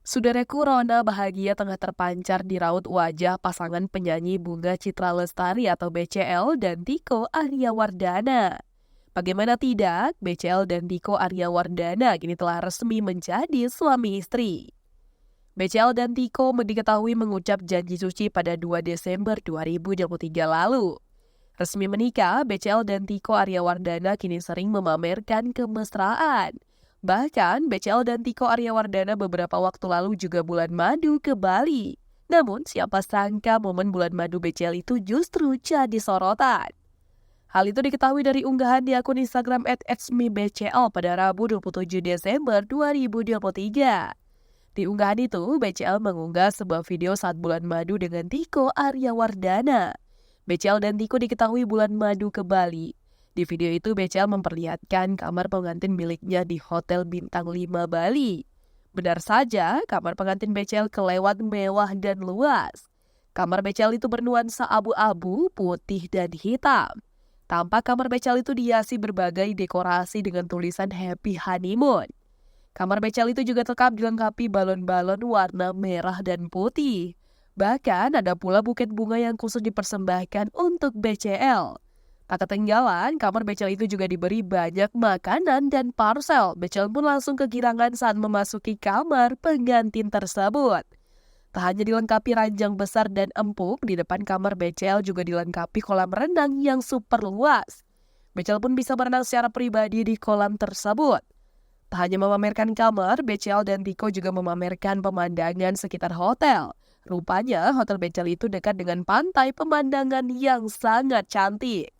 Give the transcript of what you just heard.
Saudaraku, Rona bahagia tengah terpancar di raut wajah pasangan penyanyi Bunga Citra Lestari atau BCL dan Tiko Aryawardana. Bagaimana tidak, BCL dan Tiko Aryawardana kini telah resmi menjadi suami istri. BCL dan Tiko diketahui mengucap janji suci pada 2 Desember 2023 lalu. Resmi menikah, BCL dan Tiko Aryawardana kini sering memamerkan kemesraan. Bahkan, BCL dan Tiko Aryawardana beberapa waktu lalu juga bulan madu ke Bali. Namun, siapa sangka momen bulan madu BCL itu justru jadi sorotan. Hal itu diketahui dari unggahan di akun Instagram @etsmebcl pada Rabu 27 Desember 2023. Di unggahan itu, BCL mengunggah sebuah video saat bulan madu dengan Tiko Aryawardana. BCL dan Tiko diketahui bulan madu ke Bali. Di video itu, BCL memperlihatkan kamar pengantin miliknya di Hotel Bintang 5 Bali. Benar saja, kamar pengantin BCL kelewat mewah dan luas. Kamar BCL itu bernuansa abu-abu, putih, dan hitam. Tampak kamar BCL itu dihiasi berbagai dekorasi dengan tulisan Happy Honeymoon. Kamar BCL itu juga lengkap dilengkapi balon-balon warna merah dan putih. Bahkan ada pula buket bunga yang khusus dipersembahkan untuk BCL. Tak ketinggalan, kamar BCL itu juga diberi banyak makanan dan parcel. BCL pun langsung kegirangan saat memasuki kamar pengantin tersebut. Tak hanya dilengkapi ranjang besar dan empuk, di depan kamar BCL juga dilengkapi kolam renang yang super luas. BCL pun bisa berenang secara pribadi di kolam tersebut. Tak hanya memamerkan kamar, BCL dan Tiko juga memamerkan pemandangan sekitar hotel. Rupanya, hotel BCL itu dekat dengan pantai, pemandangan yang sangat cantik.